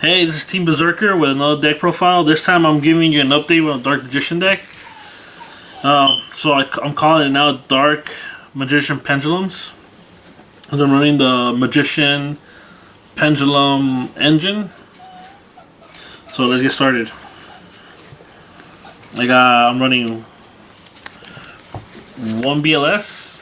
Hey, this is Team Berserker with another deck profile. This time I'm giving you an update on Dark Magician deck. I'm calling it now Dark Magician Pendulums. And I'm running the Magician Pendulum engine. So let's get started. I'm running one BLS.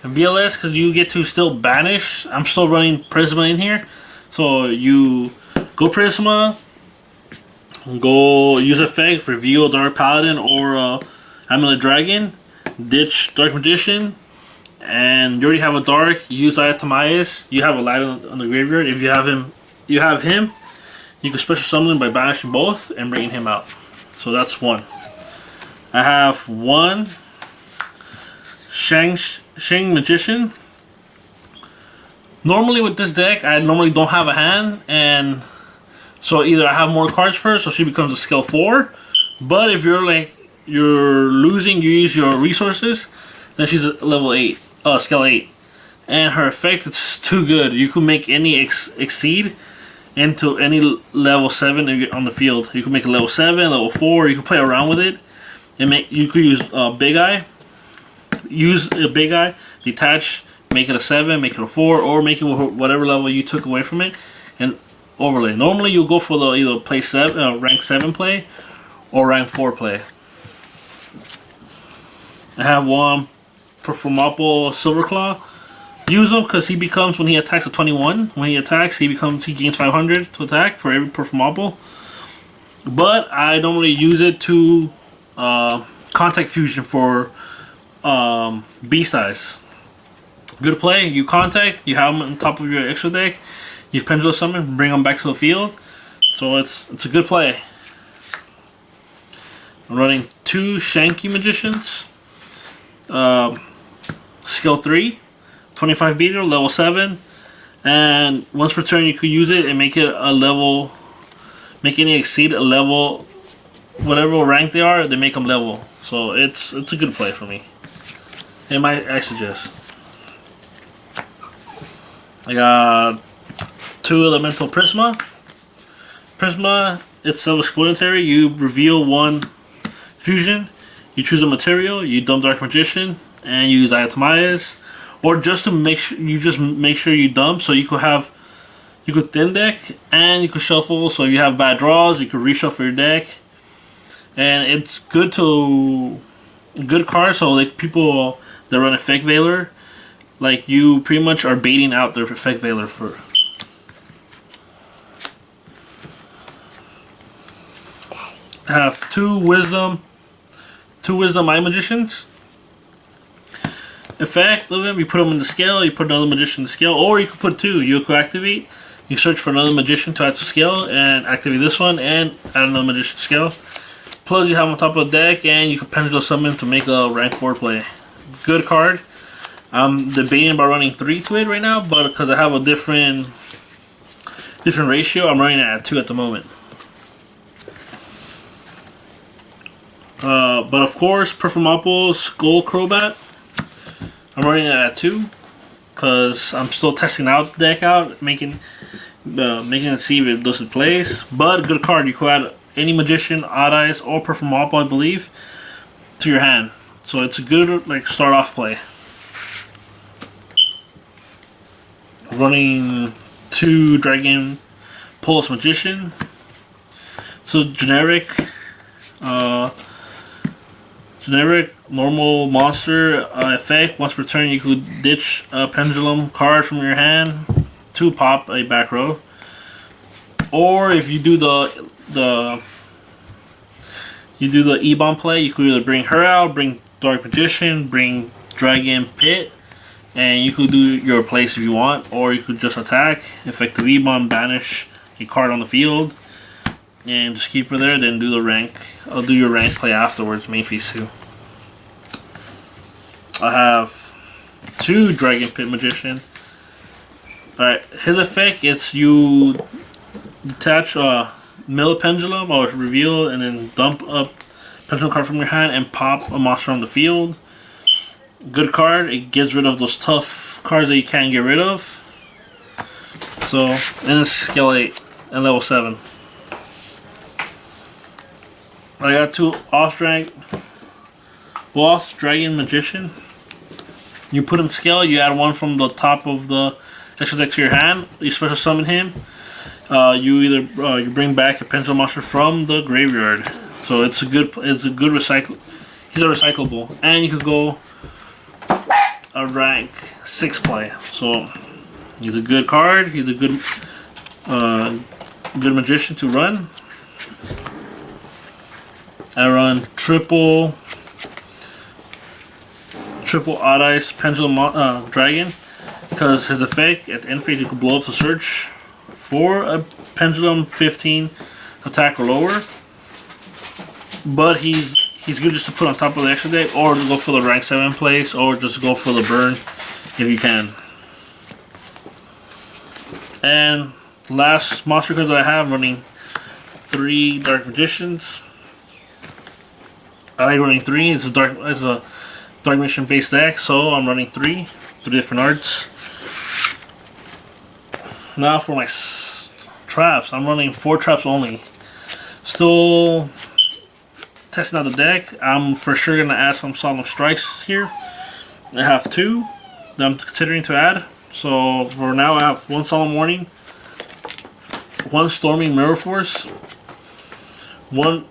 And BLS, because you get to still banish. I'm still running Prisma in here. So you go Prisma, go use effect, reveal Dark Paladin or Amulet Dragon, ditch Dark Magician, and you already have a Dark, use Ayatamias. You have a light on the graveyard. If you have him, you can special summon him by banishing both and bringing him out. So that's one. I have one Shang Magician. Normally with this deck, I normally don't have a hand, and so either I have more cards first, so she becomes a scale 4. But if you're losing, you use your resources, then she's a level 8, scale 8, and her effect is too good. You can make any exceed into any level 7 on the field. You can make a level 7, level 4. You can play around with it, and you could use Big Eye. Use a Big Eye, detach, make it a 7, make it a 4, or make it whatever level you took away from it, and overlay. Normally you'll go for the either play rank 7 play or rank 4 play. I have one Performapple Silverclaw. Use him because he becomes, when he attacks, a 21. When he attacks, he gains 500 to attack for every Performapple. But I normally use it to contact fusion for Beast Eyes. Good play. You contact, you have them on top of your extra deck, use Pendulum Summon, bring them back to the field. So it's a good play. I'm running two Shanky Magicians. Skill 3, 25 beater, level 7. And once per turn you could use it and make it a level, make any exceed a level, whatever rank they are, they make them level. So it's a good play for me. I suggest. I got two Elemental Prisma. Prisma, it's self-explanatory. You reveal one fusion, you choose a material, you dump Dark Magician, and you use Ayatamias. Or just to make sure, make sure you dump, so you could thin deck and you could shuffle. So if you have bad draws, you could reshuffle your deck, and it's good card. So like people that run Effect Veiler, like you pretty much are baiting out their Effect Veiler for. I have two Wisdom Eye Magicians. Effect of them, you put them in the scale, you put another magician in the scale, or you could put two. You could activate, you search for another magician to add to scale, and activate this one, and add another magician to scale. Plus you have them on top of the deck, and you can Pendulum Summon to make a rank 4 play. Good card. I'm debating about running 3 to it right now, but because I have a different ratio, I'm running it at 2 at the moment. But of course, Performapple Skull Crobat, I'm running it at 2 because I'm still testing out the deck out, making it see if it does its place. But good card. You could add any Magician, Odd Eyes, or Performapple, I believe, to your hand. So it's a good start off play. Running 2 Dragon Pulse Magician. So generic normal monster effect. Once per turn, you could ditch a Pendulum card from your hand to pop a back row. Or if you do the E-Bomb play, you could either bring her out, bring Dark Magician, bring Dragon Pit, and you could do your place if you want, or you could just attack, effective E-Bomb, banish a card on the field, and just keep her there, then do the rank. I'll do your rank play afterwards, main phase 2. I have 2 Dragon Pit Magician. Alright, his effect, it's you detach a mill Pendulum or reveal, and then dump a Pendulum card from your hand and pop a monster on the field. Good card. It gets rid of those tough cards that you can't get rid of. So, and it's scale 8. and level 7. I got 2 Boss Dragon Magician. You put him scale, you add 1 from the top of the extra deck to your hand. You special summon him. You bring back a Pendulum monster from the graveyard. So it's a good recycle. He's a recyclable, and you could go a rank 6 play. So he's a good card. He's a good magician to run. I run triple Odd Eyes Pendulum Dragon, because his effect at the end phase you can blow up the search for a Pendulum 15 attack or lower. But he's good just to put on top of the extra deck, or to go for the rank 7 place, or just go for the burn if you can. And the last monster card that I have, running 3 Dark Magicians. I like running 3. It's a Dark Magician based deck, so I'm running 3 different arts. Now for my traps, I'm running 4 traps only. Still testing out the deck. I'm for sure gonna add some Solemn Strikes here. I have 2 that I'm considering to add. So for now, I have 1 Solemn Warning, 1 Storming Mirror Force, 1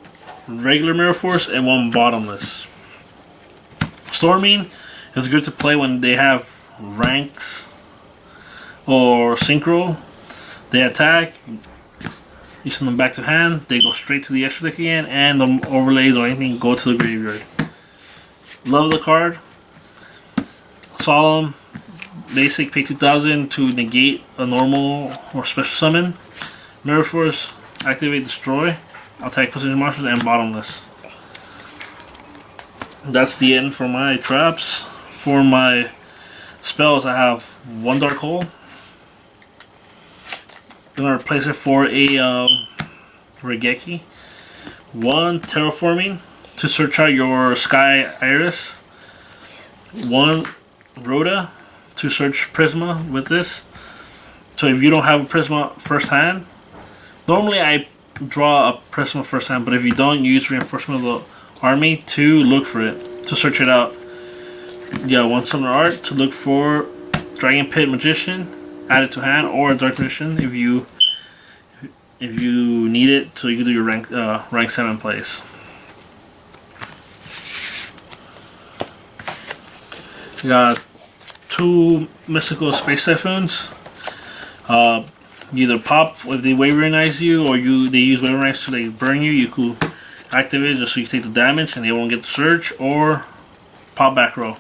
regular Mirror Force, and 1 Bottomless. Storming is good to play when they have ranks or synchro. They attack, you send them back to hand, they go straight to the extra deck again, and the overlays or anything go to the graveyard. Love the card. Solemn, basic, pay 2,000 to negate a normal or special summon. Mirror Force, activate, destroy, attack position monsters, and Bottomless. That's the end for my traps. For my spells, I have 1 Dark Hole. I'm going to replace it for a Regeki. 1 Terraforming to search out your Sky Iris. 1 Rhoda to search Prisma with this. So if you don't have a Prisma first hand, normally I draw a Prisma first hand, but if you don't, you use Reinforcement of the Army to look for it, to search it out. Yeah, 1 Summoner Art to look for Dragon Pit Magician, add it to hand, or a Dark Magician if you need it, so you can do your rank 7 plays. You got 2 Mystical Space Typhoons. Either pop if they Waverize you, or they use Waverize to burn you. You could activate it just so you take the damage and they won't get the surge, or pop back row.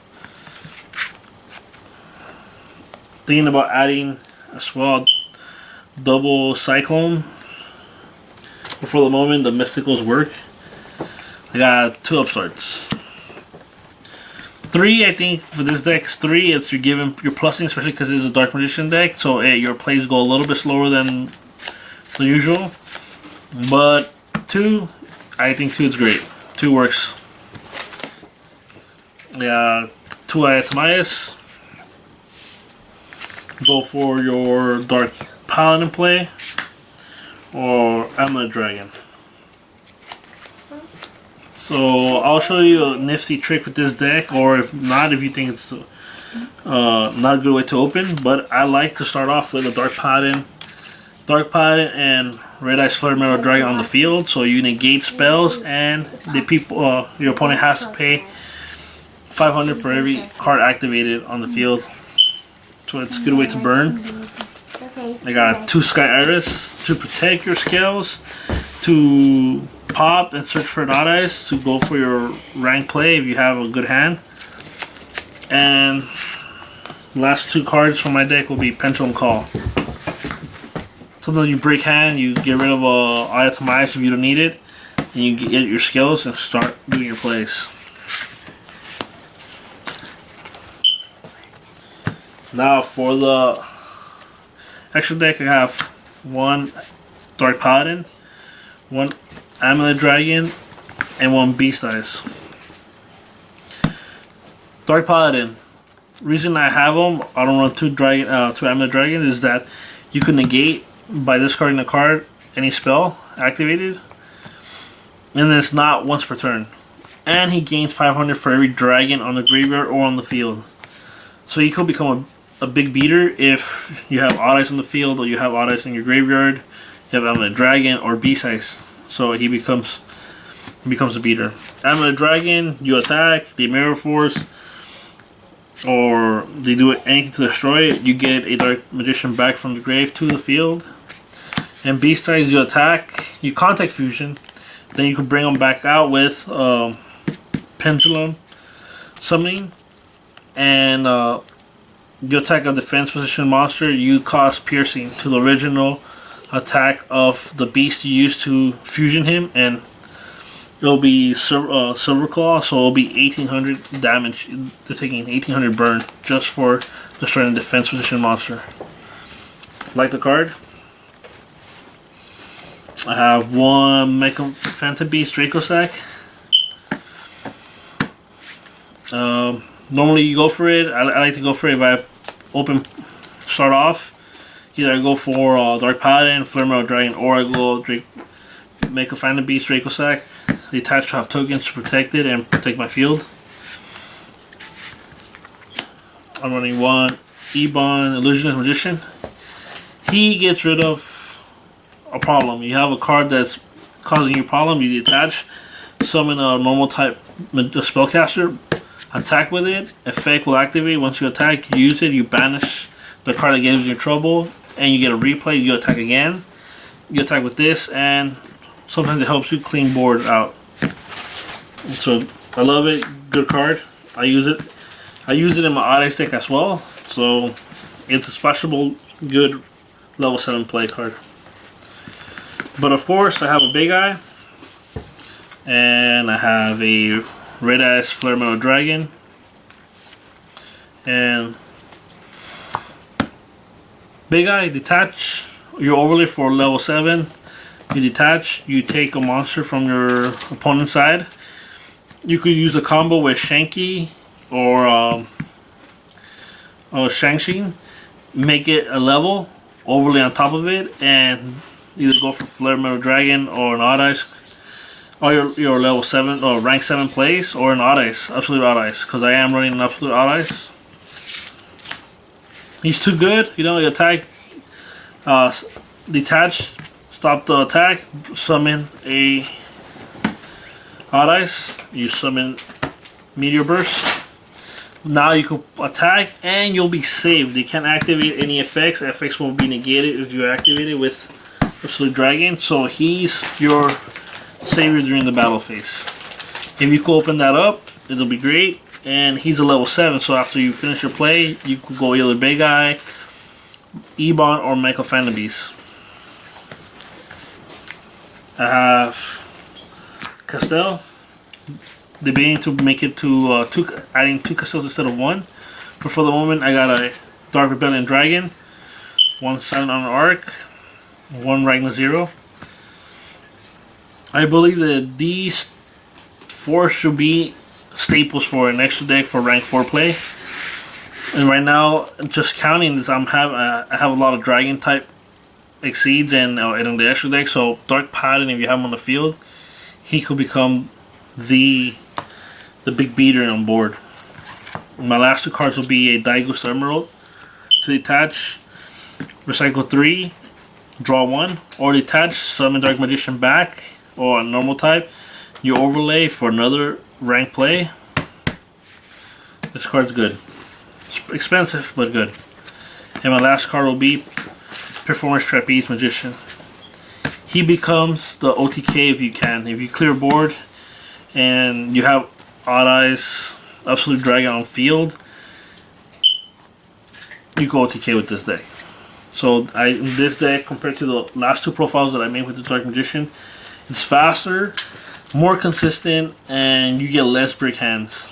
Thinking about adding as well double Cyclone, but for the moment the Mysticals work. I got 2 upstarts. 3, I think for this deck is 3. It's you're plussing, especially because it's a Dark Magician deck, so your plays go a little bit slower than the usual. But 2, I think 2 is great. 2 works. Yeah, 2 Ayatamias. Go for your Dark Paladin play, or Amulet Dragon. So I'll show you a nifty trick with this deck, or if not, if you think it's not a good way to open. But I like to start off with a Dark Paladin and Red Eyes Flare Metal Dragon on the field, so you negate spells, and your opponent has to pay 500 for every card activated on the field. So it's a good way to burn. I got 2 Sky Iris to protect your scales, to pop and search for Odd Eyes to go for your rank play if you have a good hand. And the last 2 cards from my deck will be Pendulum Call. Sometimes you break hand, you get rid of Ayatamize if you don't need it, and you get your skills and start doing your plays. Now for the extra deck, I have 1 Dark Paladin, 1 Amulet Dragon, and 1 Beast Eyes. Dark Paladin. Reason I have them, I don't run 2 Amulet Dragon, is that you can negate by discarding a card, any spell activated, and it's not once per turn. And he gains 500 for every dragon on the graveyard or on the field. So he could become a big beater if you have odd ice on the field, or you have odd ice in your graveyard, you have a dragon or beast ice. So he becomes a beater. Amulet Dragon, you attack, they mirror force, or they do anything to destroy it, you get a Dark Magician back from the grave to the field. And Beast Eyes, you attack, you contact fusion, then you can bring them back out with Pendulum summoning, and you attack a defense position monster, you cost piercing to the original attack of the beast you used to fusion him, and it'll be Silver Claw, so it'll be 1800 damage. They're taking 1800 burn just for destroying a defense position monster. Like the card. I have one Mecha Phantom Beast Draco Sack. Normally you go for it. I like to go for it if I start off. Either I go for Dark Paladin, Flare Metal Dragon, or I go make a Phantom Beast Draco Sack. The attached to have tokens to protect it and protect my field. I'm running one Ebon Illusionist Magician. He gets rid of a problem. You have a card that's causing you a problem, you detach, summon a normal type spellcaster, attack with it, effect will activate. Once you attack, you use it, you banish the card that gives you trouble, and you get a replay, you attack again. You attack with this, and sometimes it helps you clean board out. So I love it, good card. I use it in my odd ice deck as well. So it's a splashable, good level 7 play card. But of course I have a big eye, and I have a red ass Flare Metal Dragon, and big eye, detach your overlay for level 7. You detach, you take a monster from your opponent's side. You could use a combo with Shanky or Shang-Chi, make it a level, overlay on top of it, and either go for Flare Metal Dragon or an odd ice, or your level 7 or rank 7 plays, or an odd ice, absolute odd ice, because I am running an absolute odd ice. He's too good, you know. You attack, detach, stop the attack, summon a odd ice, you summon Meteor Burst. Now you can attack and you'll be saved. You can't activate any effects. Effects will be negated if you activate it with Absolute Dragon. So he's your savior during the battle phase. If you can open that up, it'll be great. And he's a level 7, so after you finish your play, you can go either Big Eye, Ebon, or Mecha Phantom Beast. I have Castell. Debating to make it to adding 2 Castells instead of 1. But for the moment, I got a Dark Rebellion Dragon, 1 Silent on Arc, 1 Ragnar Zero. I believe that these 4 should be staples for an extra deck for rank 4 play. And right now, just counting this, I have a lot of dragon type exceeds and in the extra deck. So Dark Paladin, if you have him on the field, he could become the big beater on board. My last 2 cards will be a Daigust Emerald to detach, recycle 3, draw 1, or detach, summon Dark Magician back, or a normal type. You overlay for another rank play. This card's good. It's expensive, but good. And my last card will be Performance Trapeze Magician. He becomes the OTK if you can. If you clear board and you have Odd Eyes, Absolute Dragon on field, you go OTK with this deck. So in this deck, compared to the last 2 profiles that I made with the Dark Magician, it's faster, more consistent, and you get less brick hands.